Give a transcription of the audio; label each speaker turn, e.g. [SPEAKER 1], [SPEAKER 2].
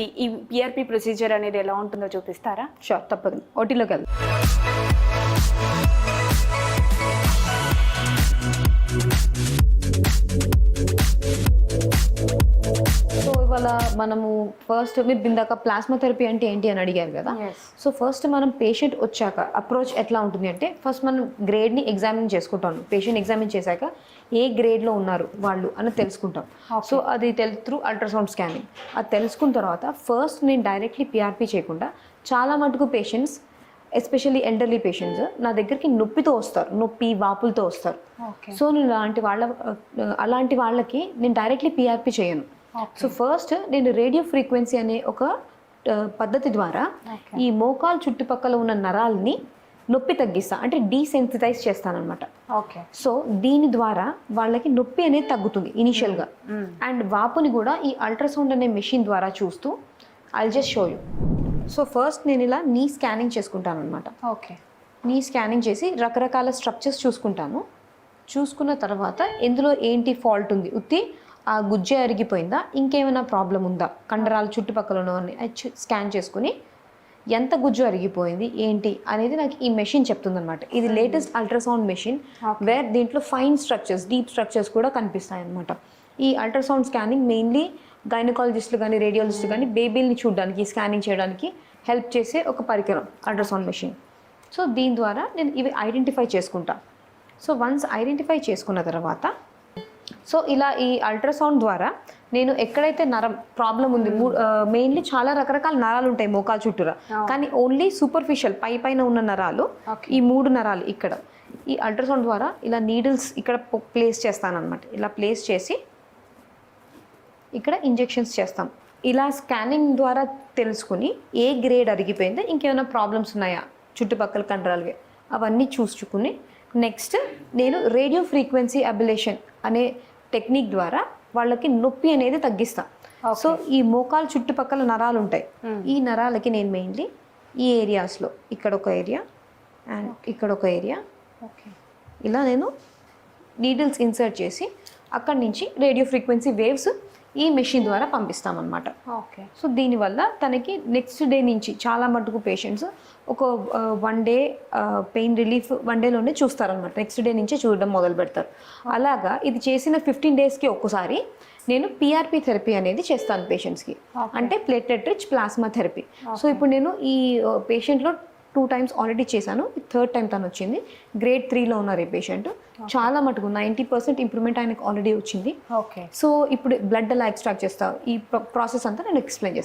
[SPEAKER 1] ఈ PRP procedure అనేది ఎలా ఉంటుందో చూపిస్తారా?
[SPEAKER 2] షూర్, తప్పదు. ఓటీలోకి వెళ్దాం. సో ఇవాళ మనము ఫస్ట్ మీరు ఇందాక ప్లాస్మా థెరపీ అంటే ఏంటి అని అడిగారు కదా. సో ఫస్ట్ మనం పేషెంట్ వచ్చాక అప్రోచ్ ఎట్లా ఉంటుంది అంటే, ఫస్ట్ మనం గ్రేడ్ని ఎగ్జామిన్ చేసుకుంటాం. పేషెంట్ ఎగ్జామిన్ చేశాక ఏ గ్రేడ్లో ఉన్నారు వాళ్ళు అని తెలుసుకుంటాం. సో అది త్రూ అల్ట్రాసౌండ్ స్కానింగ్ అది తెలుసుకున్న తర్వాత ఫస్ట్ నేను డైరెక్ట్లీ పిఆర్పి చేయకుండా చాలా మటుకు పేషెంట్స్, ఎస్పెషల్లీ ఎల్డర్లీ పేషెంట్స్ నా దగ్గరికి నొప్పితో వస్తారు, నొప్పి వాపులతో వస్తారు. సో నేను అలాంటి వాళ్ళకి నేను డైరెక్ట్లీ పిఆర్పి చేయను. సో ఫస్ట్ నేను రేడియో ఫ్రీక్వెన్సీ అనే ఒక పద్ధతి ద్వారా ఈ మోకాలు చుట్టుపక్కల ఉన్న నరాల్ని నొప్పి తగ్గిస్తా, అంటే డీసెన్సిటైజ్ చేస్తానన్నమాట. సో దీని ద్వారా వాళ్ళకి నొప్పి అనేది తగ్గుతుంది ఇనిషియల్గా. అండ్ వాపుని కూడా ఈ అల్ట్రాసౌండ్ అనే మెషిన్ ద్వారా చూస్తూ I'll just show you. So first నేను ఇలా నీ స్కానింగ్ చేసుకుంటాను అనమాట. నీ స్కానింగ్ చేసి రకరకాల స్ట్రక్చర్స్ చూసుకుంటాను. చూసుకున్న తర్వాత ఎందులో ఏంటి ఫాల్ట్ ఉంది, ఉత్తి ఆ గుజ్జే అరిగిపోయిందా, ఇంకేమైనా ప్రాబ్లం ఉందా, కండరాలు చుట్టుపక్కల ఉన్నవన్నీ స్కాన్ చేసుకుని ఎంత గుజ్జు అరిగిపోయింది ఏంటి అనేది నాకు ఈ మెషిన్ చెప్తుంది అనమాట. ఇది లేటెస్ట్ అల్ట్రాసౌండ్ మెషిన్ వేర్ దీంట్లో ఫైన్ స్ట్రక్చర్స్, డీప్ స్ట్రక్చర్స్ కూడా కనిపిస్తాయి అనమాట. ఈ అల్ట్రాసౌండ్ స్కానింగ్ మెయిన్లీ గైనకాలజిస్టులు కానీ రేడియాలజిస్టులు కానీ బేబీని చూడడానికి, స్కానింగ్ చేయడానికి హెల్ప్ చేసే ఒక పరికరం అల్ట్రాసౌండ్ మెషిన్. సో దీని ద్వారా నేను ఇవి ఐడెంటిఫై చేసుకుంటా. సో వన్స్ ఐడెంటిఫై చేసుకున్న తర్వాత సో ఇలా ఈ అల్ట్రాసౌండ్ ద్వారా నేను ఎక్కడైతే నరం ప్రాబ్లం ఉంది, మెయిన్లీ చాలా రకరకాల నరాలు ఉంటాయి మోకాలు చుట్టూరా, కానీ ఓన్లీ సూపర్ఫిషియల్ పైన ఉన్న నరాలు, ఈ 3 నరాలు ఇక్కడ ఈ అల్ట్రాసౌండ్ ద్వారా ఇలా నీడిల్స్ ఇక్కడ ప్లేస్ చేస్తానన్నమాట. ఇలా ప్లేస్ చేసి ఇక్కడ ఇంజెక్షన్స్ చేస్తాం. ఇలా స్కానింగ్ ద్వారా తెలుసుకుని ఏ గ్రేడ్ అరిగిపోయిందో, ఇంకేమైనా ప్రాబ్లమ్స్ ఉన్నాయా చుట్టుపక్కల కండరాలుగా, అవన్నీ చూసుకుని నెక్స్ట్ నేను రేడియో ఫ్రీక్వెన్సీ అబిలేషన్ అనే టెక్నిక్ ద్వారా వాళ్ళకి నొప్పి అనేది తగ్గిస్తా. సో ఈ మోకాలు చుట్టుపక్కల నరాలు ఉంటాయి, ఈ నరాలకి నేను మెయిన్లీ ఈ ఏరియాస్లో ఇక్కడ ఒక ఏరియా అండ్ ఇక్కడ ఒక ఏరియా ఇలా నేను నీడిల్స్ ఇన్సర్ట్ చేసి అక్కడి నుంచి రేడియో ఫ్రీక్వెన్సీ వేవ్స్ ఈ మెషిన్ ద్వారా పంపిస్తామన్నమాట. సో దీనివల్ల తనకి నెక్స్ట్ డే నుంచి చాలా మటుకు పేషెంట్స్ ఒక 1 డే పెయిన్ రిలీఫ్ 1 డేలోనే చూస్తారనమాట. నెక్స్ట్ డే నుంచే చూడడం మొదలు పెడతారు. అలాగా ఇది చేసిన 15 డేస్కి ఒక్కసారి నేను పిఆర్పి థెరపీ అనేది చేస్తాను పేషెంట్స్కి, అంటే platelet rich plasma therapy. So ఇప్పుడు నేను ఈ పేషెంట్లో 2 times ఆల్రెడీ చేశాను, 3rd time తను వచ్చింది. గ్రేడ్ 3లో ఉన్నారు ఈ పేషెంట్. చాలా మటుకు 90% ఇంప్రూవ్మెంట్ ఆయనకు ఆల్రెడీ వచ్చింది. సో ఇప్పుడు బ్లడ్ ఎలా ఎక్స్ట్రాక్ట్ చేస్తా, ఈ ప్రాసెస్ అంతా నేను ఎక్స్ప్లెయిన్ చేస్తాను.